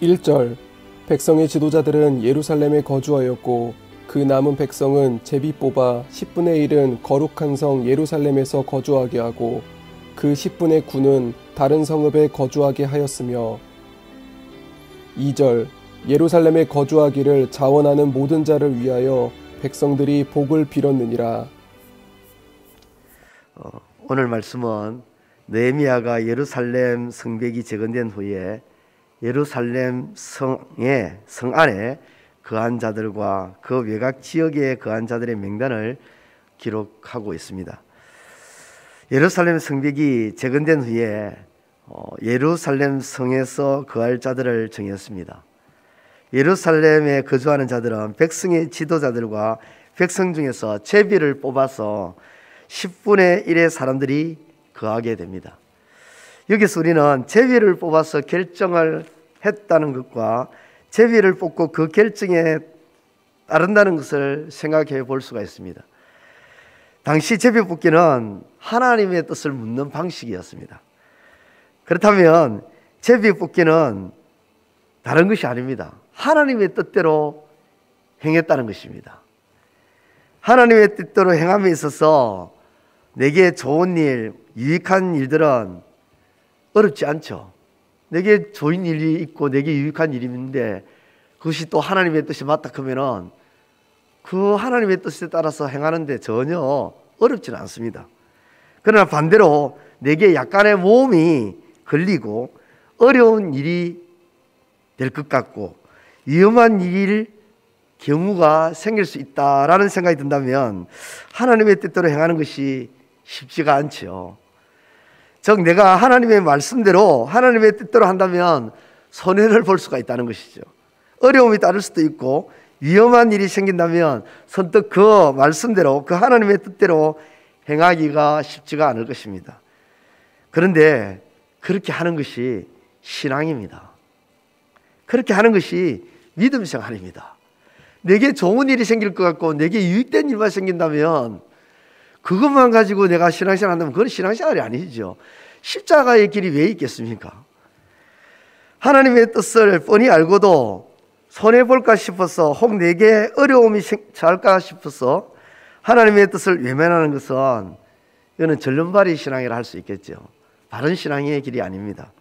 1절 백성의 지도자들은 예루살렘에 거주하였고 그 남은 백성은 제비 뽑아 10분의 1은 거룩한 성 예루살렘에서 거주하게 하고 그 10분의 9는 다른 성읍에 거주하게 하였으며 2절 예루살렘에 거주하기를 자원하는 모든 자를 위하여 백성들이 복을 빌었느니라. 오늘 말씀은 느헤미야가 예루살렘 성벽이 재건된 후에 예루살렘 성 안에 거한 자들과 그 외곽 지역에 거한 자들의 명단을 기록하고 있습니다. 예루살렘 성벽이 재건된 후에 예루살렘 성에서 거할 자들을 정했습니다. 예루살렘에 거주하는 자들은 백성의 지도자들과 백성 중에서 제비를 뽑아서 10분의 1의 사람들이 거하게 됩니다. 여기서 우리는 제비를 뽑아서 결정을 했다는 것과 제비를 뽑고 그 결정에 따른다는 것을 생각해 볼 수가 있습니다. 당시 제비 뽑기는 하나님의 뜻을 묻는 방식이었습니다. 그렇다면 제비 뽑기는 다른 것이 아닙니다. 하나님의 뜻대로 행했다는 것입니다. 하나님의 뜻대로 행함에 있어서 내게 좋은 일, 유익한 일들은 어렵지 않죠. 내게 좋은 일이 있고 내게 유익한 일이 있는데 그것이 또 하나님의 뜻이 맞다 그러면은 그 하나님의 뜻에 따라서 행하는데 전혀 어렵지는 않습니다. 그러나 반대로 내게 약간의 모험이 걸리고 어려운 일이 될 것 같고 위험한 일일 경우가 생길 수 있다라는 생각이 든다면 하나님의 뜻대로 행하는 것이 쉽지가 않죠. 즉 내가 하나님의 말씀대로 하나님의 뜻대로 한다면 손해를 볼 수가 있다는 것이죠. 어려움이 따를 수도 있고 위험한 일이 생긴다면 선뜻 그 말씀대로 그 하나님의 뜻대로 행하기가 쉽지가 않을 것입니다. 그런데 그렇게 하는 것이 신앙입니다. 그렇게 하는 것이 믿음 생활입니다. 내게 좋은 일이 생길 것 같고 내게 유익된 일만 생긴다면 그것만 가지고 내가 신앙생활 한다면 그건 신앙생활이 아니죠. 십자가의 길이 왜 있겠습니까? 하나님의 뜻을 뻔히 알고도 손해볼까 싶어서 혹 내게 어려움이 처할까 싶어서 하나님의 뜻을 외면하는 것은 이거는 절름발이 신앙이라 할 수 있겠죠. 바른 신앙의 길이 아닙니다.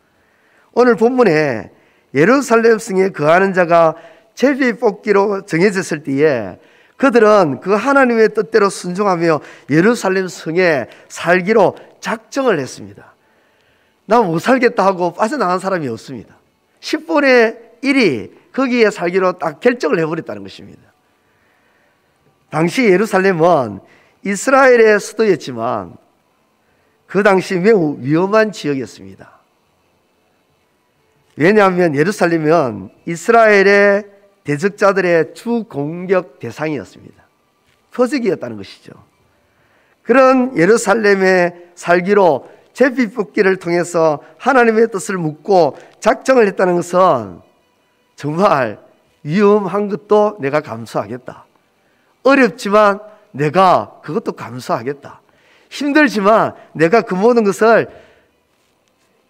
오늘 본문에 예루살렘 성에 거하는 자가 제비 뽑기로 정해졌을 때에 그들은 그 하나님의 뜻대로 순종하며 예루살렘 성에 살기로 작정을 했습니다. 나 못 살겠다 하고 빠져나간 사람이 없습니다. 10분의 1이 거기에 살기로 딱 결정을 해버렸다는 것입니다. 당시 예루살렘은 이스라엘의 수도였지만 그 당시 매우 위험한 지역이었습니다. 왜냐하면 예루살렘은 이스라엘의 대적자들의 주 공격 대상이었습니다. 표적이었다는 것이죠. 그런 예루살렘에 살기로 제비 뽑기를 통해서 하나님의 뜻을 묻고 작정을 했다는 것은 정말 위험한 것도 내가 감수하겠다. 어렵지만 내가 그것도 감수하겠다. 힘들지만 내가 그 모든 것을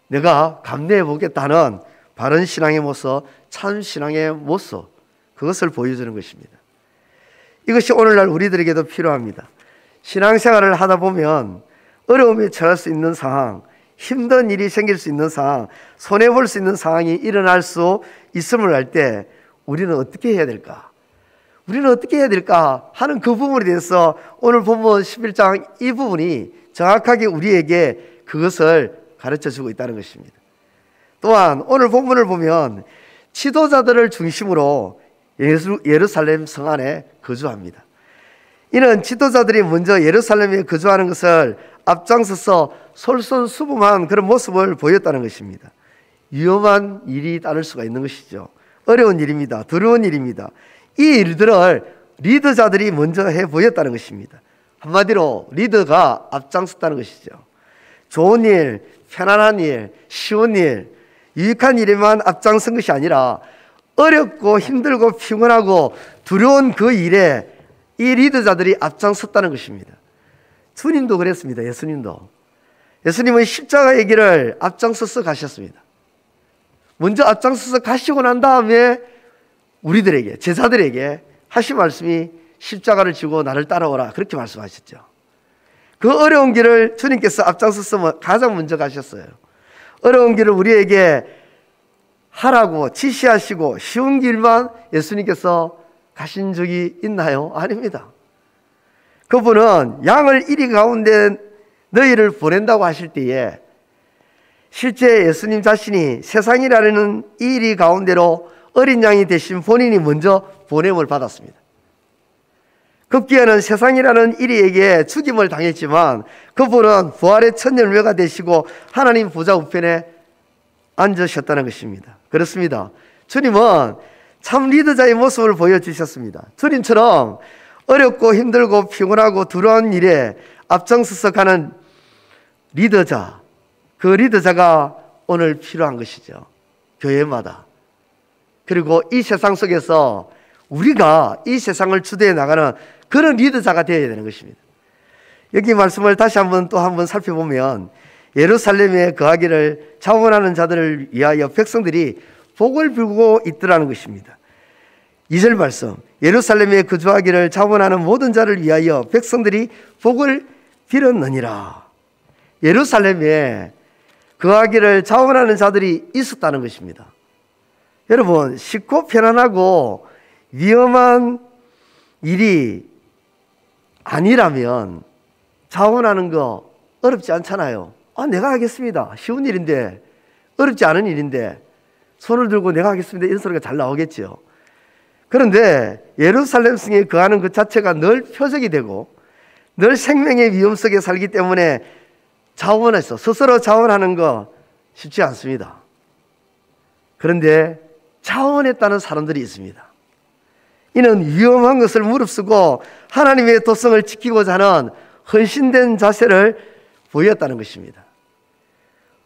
내가 감내해 보겠다는 바른 신앙의 모습, 참 신앙의 모습, 그것을 보여주는 것입니다. 이것이 오늘날 우리들에게도 필요합니다. 신앙생활을 하다 보면 어려움에 처할 수 있는 상황, 힘든 일이 생길 수 있는 상황, 손해볼 수 있는 상황이 일어날 수 있음을 알 때 우리는 어떻게 해야 될까? 우리는 어떻게 해야 될까 하는 그 부분에 대해서 오늘 본문 11장 이 부분이 정확하게 우리에게 그것을 가르쳐주고 있다는 것입니다. 또한 오늘 본문을 보면 지도자들을 중심으로 예루살렘 성 안에 거주합니다. 이는 지도자들이 먼저 예루살렘에 거주하는 것을 앞장서서 솔선수범한 그런 모습을 보였다는 것입니다. 위험한 일이 따를 수가 있는 것이죠. 어려운 일입니다. 두려운 일입니다. 이 일들을 리더자들이 먼저 해 보였다는 것입니다. 한마디로 리더가 앞장섰다는 것이죠. 좋은 일, 편안한 일, 쉬운 일, 유익한 일에만 앞장선 것이 아니라 어렵고 힘들고 피곤하고 두려운 그 일에 이 리더자들이 앞장섰다는 것입니다. 주님도 그랬습니다. 예수님은 십자가의 길을 앞장서서 가셨습니다. 먼저 앞장서서 가시고 난 다음에 우리들에게, 제자들에게 하신 말씀이 십자가를 지고 나를 따라오라, 그렇게 말씀하셨죠. 그 어려운 길을 주님께서 앞장서서 가장 먼저 가셨어요. 어려운 길을 우리에게 하라고 지시하시고 쉬운 길만 예수님께서 가신 적이 있나요? 아닙니다. 그분은 양을 이리 가운데 너희를 보낸다고 하실 때에 실제 예수님 자신이 세상이라는 이 이리 가운데로 어린 양이 되신 본인이 먼저 보냄을 받았습니다. 급기야는 세상이라는 이리에게 죽임을 당했지만 그분은 부활의 첫 열매가 되시고 하나님 보좌 우편에 앉으셨다는 것입니다. 그렇습니다. 주님은 참 리더자의 모습을 보여주셨습니다. 주님처럼 어렵고 힘들고 피곤하고 두려운 일에 앞장서서 가는 리더자, 그 리더자가 오늘 필요한 것이죠. 교회마다. 그리고 이 세상 속에서 우리가 이 세상을 주도해 나가는 그런 리더자가 되어야 되는 것입니다. 여기 말씀을 다시 또 한번 살펴보면 예루살렘에 거하기를 자원하는 자들을 위하여 백성들이 복을 빌고 있더라는 것입니다. 2절 말씀, 예루살렘에 거주하기를 자원하는 모든 자를 위하여 백성들이 복을 빌었느니라. 예루살렘에 거하기를 자원하는 자들이 있었다는 것입니다. 여러분, 쉽고 편안하고 위험한 일이 아니라면 자원하는 거 어렵지 않잖아요. 내가 하겠습니다. 쉬운 일인데, 어렵지 않은 일인데 손을 들고 내가 하겠습니다, 이런 소리가 잘 나오겠죠. 그런데 예루살렘 성에 거하는 것 자체가 늘 표적이 되고 늘 생명의 위험 속에 살기 때문에 자원해서 스스로 자원하는 거 쉽지 않습니다. 그런데 자원했다는 사람들이 있습니다. 이는 위험한 것을 무릅쓰고 하나님의 도성을 지키고자 하는 헌신된 자세를 보였다는 것입니다.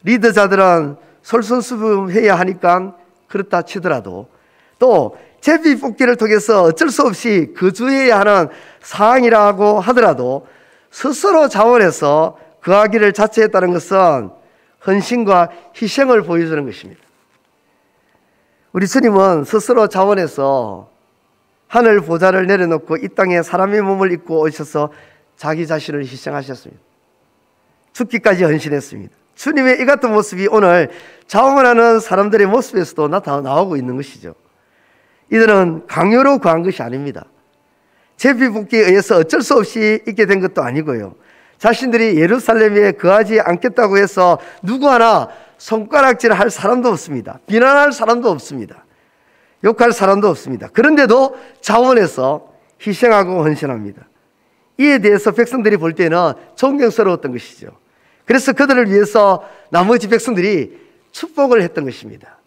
리더자들은 솔선수범해야 하니까 그렇다 치더라도 또 제비뽑기를 통해서 어쩔 수 없이 거주해야 하는 상황이라고 하더라도 스스로 자원해서 거하기를 자처했다는 것은 헌신과 희생을 보여주는 것입니다. 우리 주님은 스스로 자원해서 하늘 보좌를 내려놓고 이 땅에 사람의 몸을 입고 오셔서 자기 자신을 희생하셨습니다. 죽기까지 헌신했습니다. 주님의 이 같은 모습이 오늘 자원하는 사람들의 모습에서도 나오고 있는 것이죠. 이들은 강요로 구한 것이 아닙니다. 제비뽑기에 의해서 어쩔 수 없이 있게 된 것도 아니고요. 자신들이 예루살렘에 거하지 않겠다고 해서 누구 하나 손가락질할 사람도 없습니다. 비난할 사람도 없습니다. 욕할 사람도 없습니다. 그런데도 자원해서 희생하고 헌신합니다. 이에 대해서 백성들이 볼 때는 존경스러웠던 것이죠. 그래서 그들을 위해서 나머지 백성들이 축복을 했던 것입니다.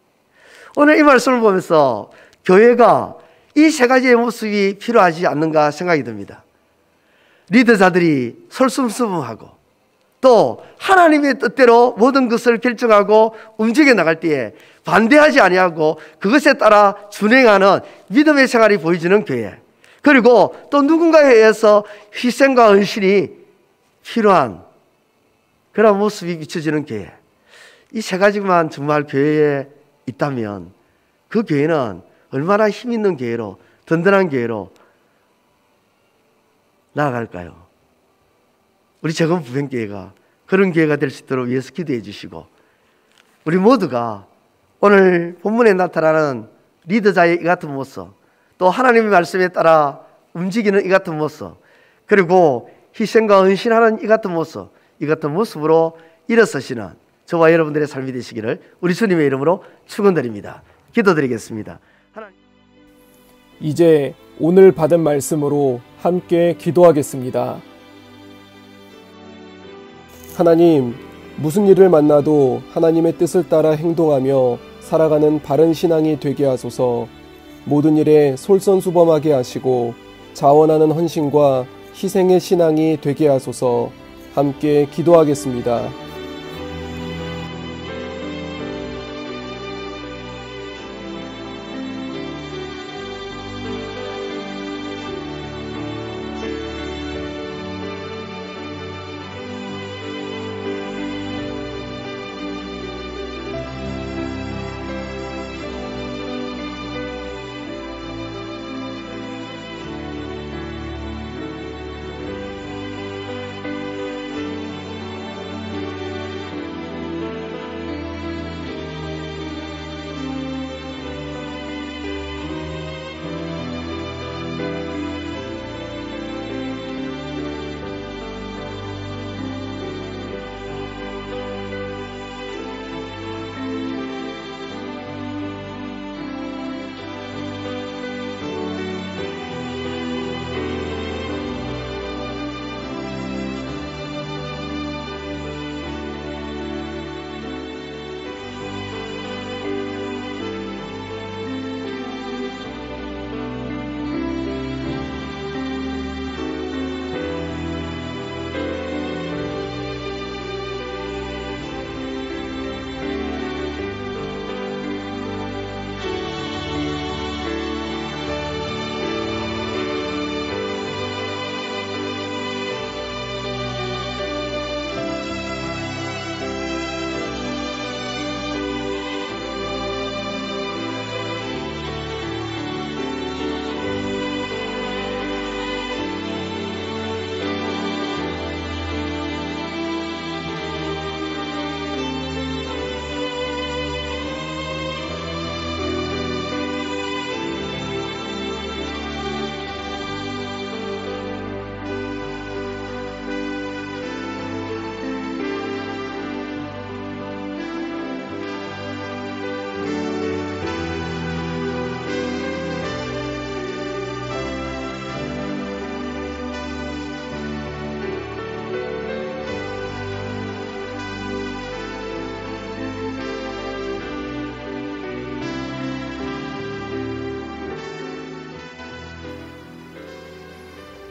오늘 이 말씀을 보면서 교회가 이 세 가지의 모습이 필요하지 않는가 생각이 듭니다. 리더자들이 솔선수범하고 또 하나님의 뜻대로 모든 것을 결정하고 움직여 나갈 때에 반대하지 아니하고 그것에 따라 준행하는 믿음의 생활이 보여지는 교회, 그리고 또 누군가에 의해서 희생과 헌신이 필요한 그런 모습이 비춰지는 교회, 이 세 가지만 정말 교회에 있다면 그 교회는 얼마나 힘 있는 교회로, 든든한 교회로 나아갈까요? 우리 재건 부평교회가 그런 교회가 될 수 있도록 위해서 기도해 주시고, 우리 모두가 오늘 본문에 나타나는 리더자의 이 같은 모습, 또 하나님의 말씀에 따라 움직이는 이 같은 모습, 그리고 희생과 헌신하는 이 같은 모습, 이 같은 모습으로 일어서시는 저와 여러분들의 삶이 되시기를 우리 주님의 이름으로 축원드립니다. 기도드리겠습니다. 이제 오늘 받은 말씀으로 함께 기도하겠습니다. 하나님, 무슨 일을 만나도 하나님의 뜻을 따라 행동하며 살아가는 바른 신앙이 되게 하소서. 모든 일에 솔선수범하게 하시고 자원하는 헌신과 희생의 신앙이 되게 하소서. 함께 기도하겠습니다.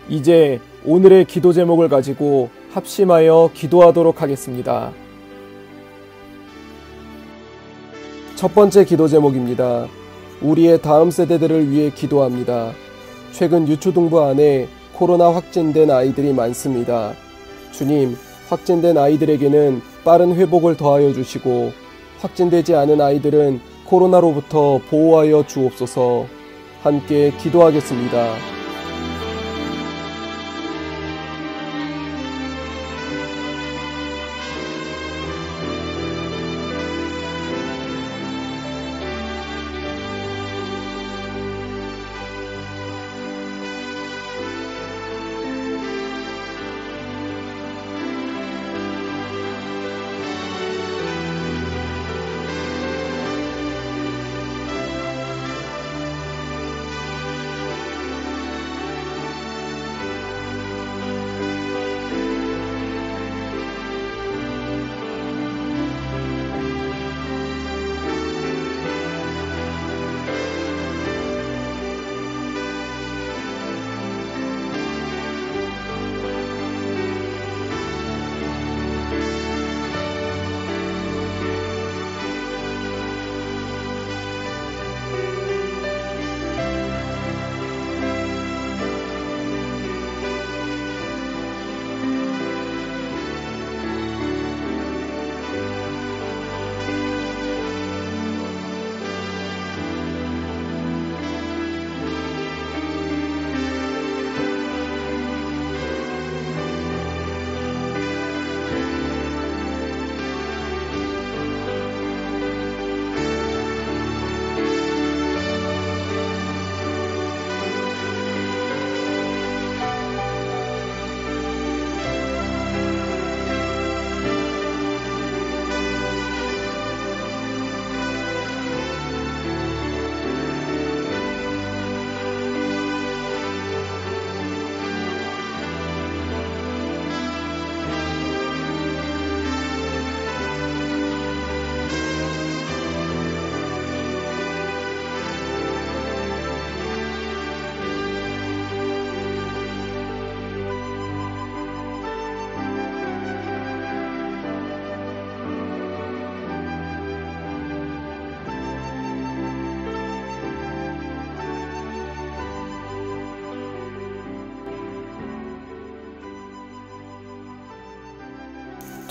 이제 오늘의 기도 제목을 가지고 합심하여 기도하도록 하겠습니다. 첫 번째 기도 제목입니다. 우리의 다음 세대들을 위해 기도합니다. 최근 유초등부 안에 코로나 확진된 아이들이 많습니다. 주님, 확진된 아이들에게는 빠른 회복을 더하여 주시고 확진되지 않은 아이들은 코로나로부터 보호하여 주옵소서. 함께 기도하겠습니다.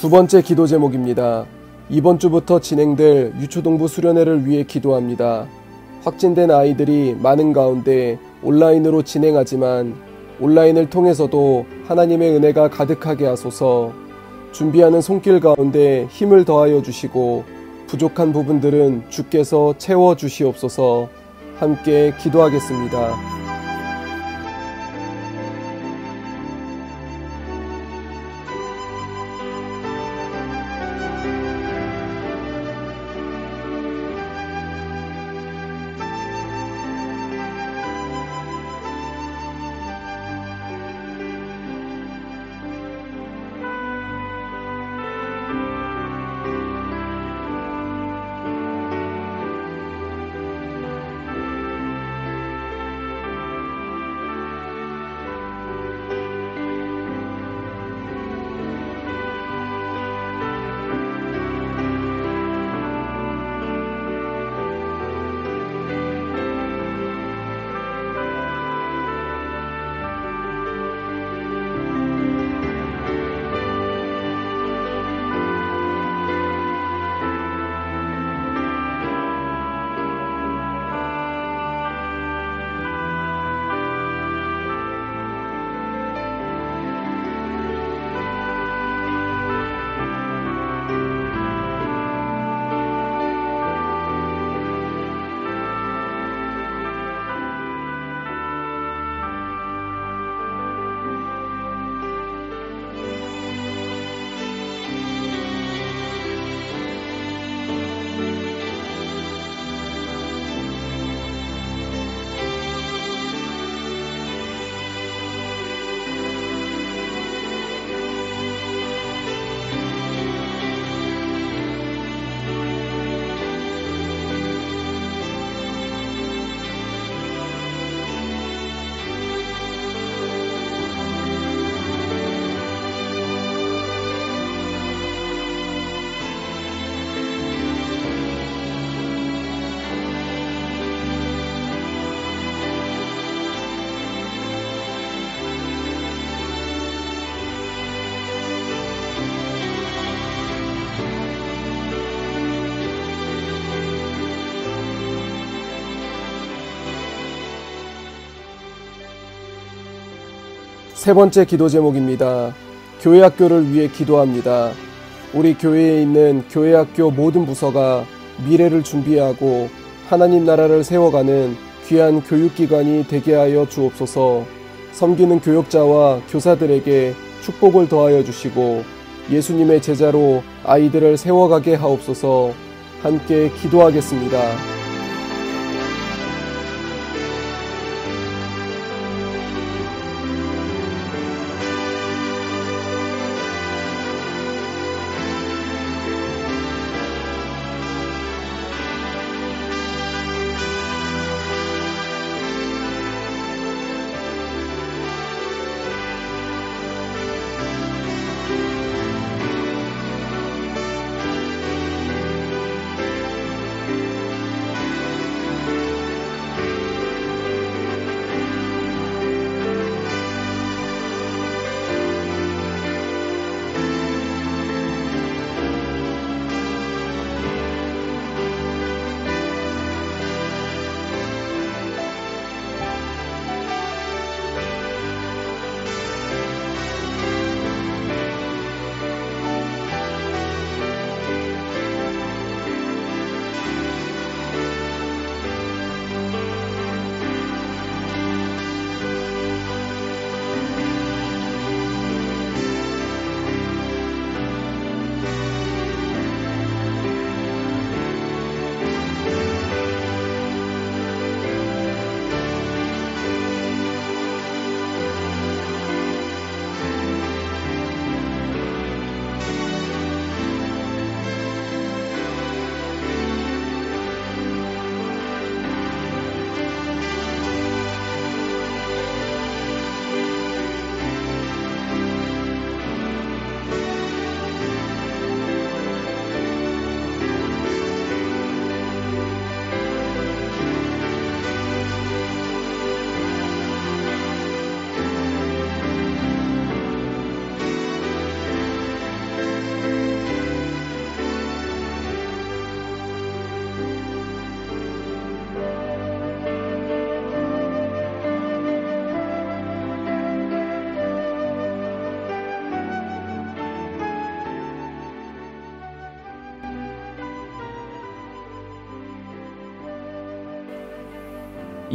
두 번째 기도 제목입니다. 이번 주부터 진행될 유초등부 수련회를 위해 기도합니다. 확진된 아이들이 많은 가운데 온라인으로 진행하지만 온라인을 통해서도 하나님의 은혜가 가득하게 하소서. 준비하는 손길 가운데 힘을 더하여 주시고 부족한 부분들은 주께서 채워 주시옵소서. 함께 기도하겠습니다. 세 번째 기도 제목입니다. 교회 학교를 위해 기도합니다. 우리 교회에 있는 교회 학교 모든 부서가 미래를 준비하고 하나님 나라를 세워가는 귀한 교육기관이 되게 하여 주옵소서. 섬기는 교역자와 교사들에게 축복을 더하여 주시고 예수님의 제자로 아이들을 세워가게 하옵소서. 함께 기도하겠습니다.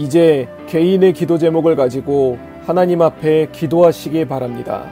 이제 개인의 기도 제목을 가지고 하나님 앞에 기도하시기 바랍니다.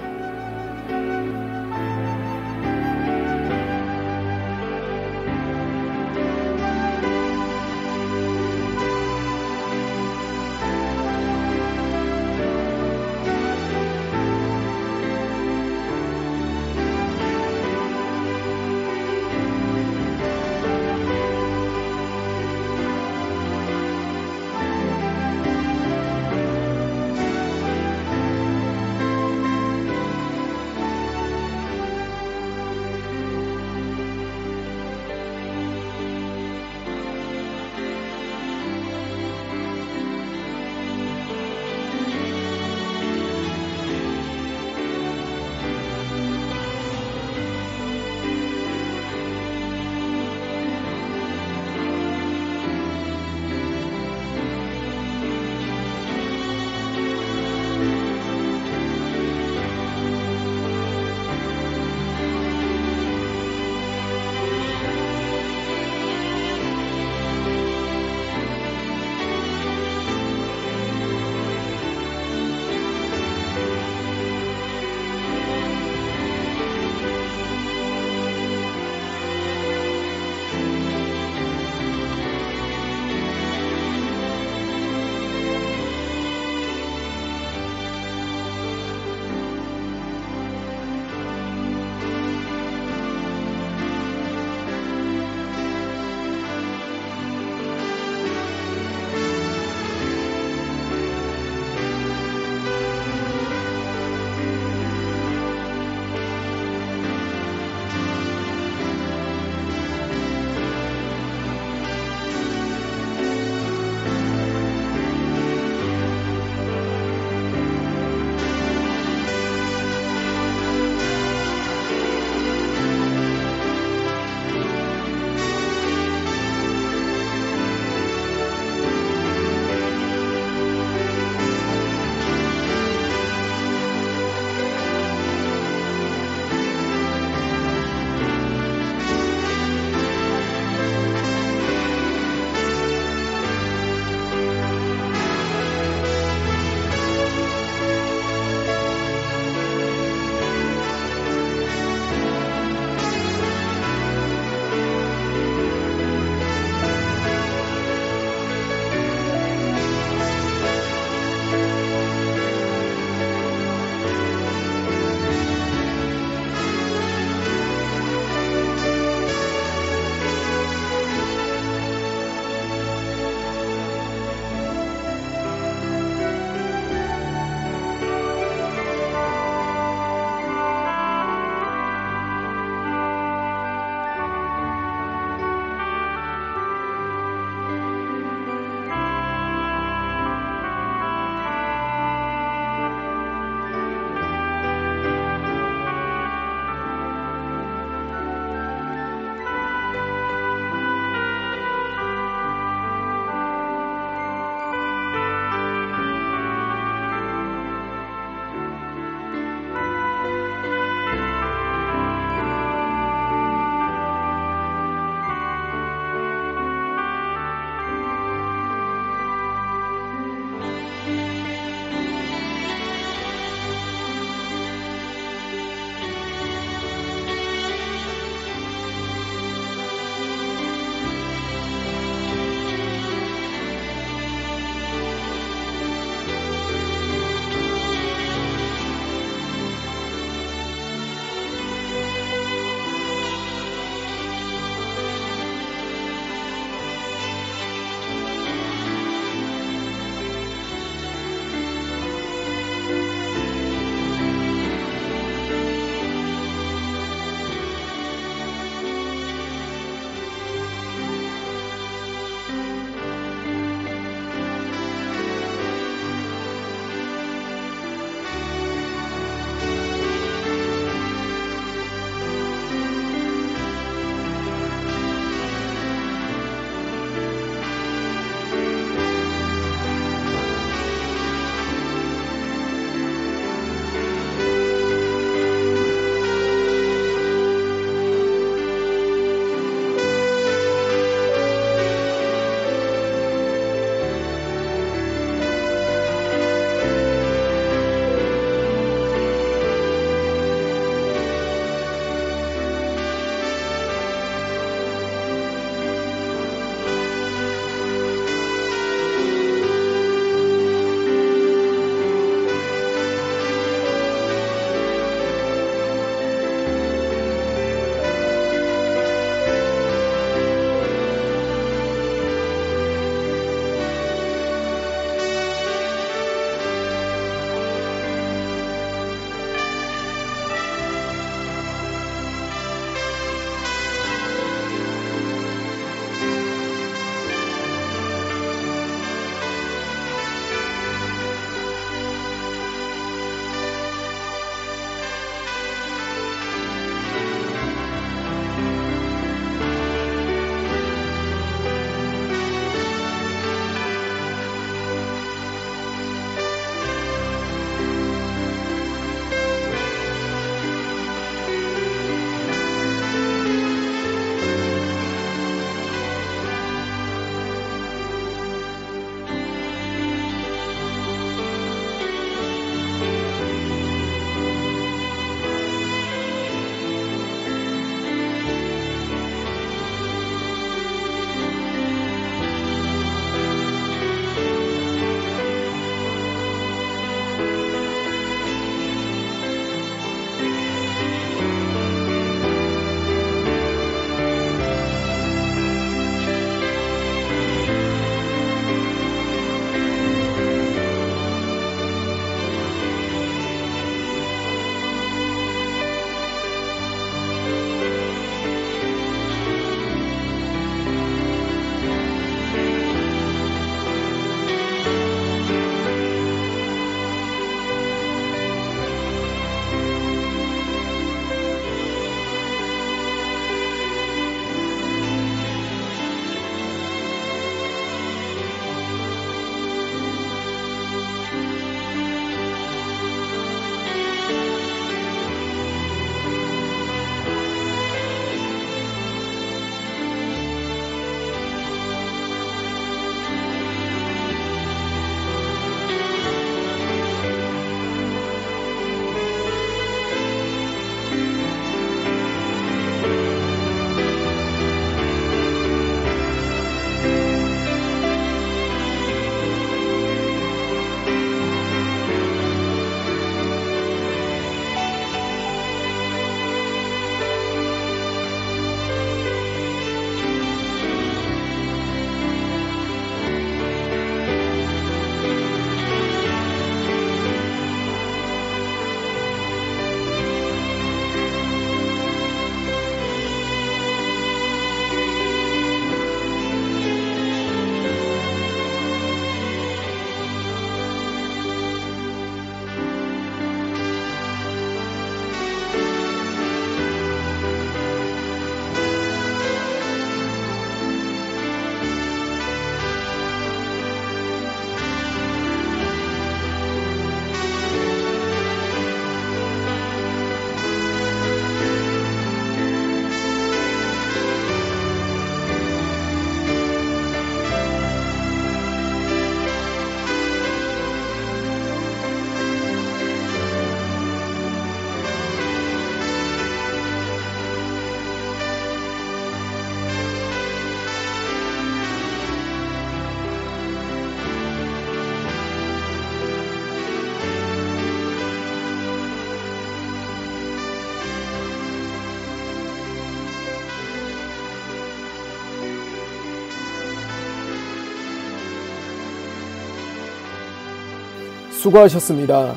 수고하셨습니다.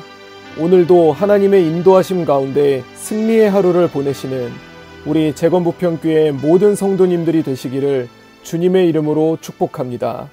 오늘도 하나님의 인도하심 가운데 승리의 하루를 보내시는 우리 재건부평교회 모든 성도님들이 되시기를 주님의 이름으로 축복합니다.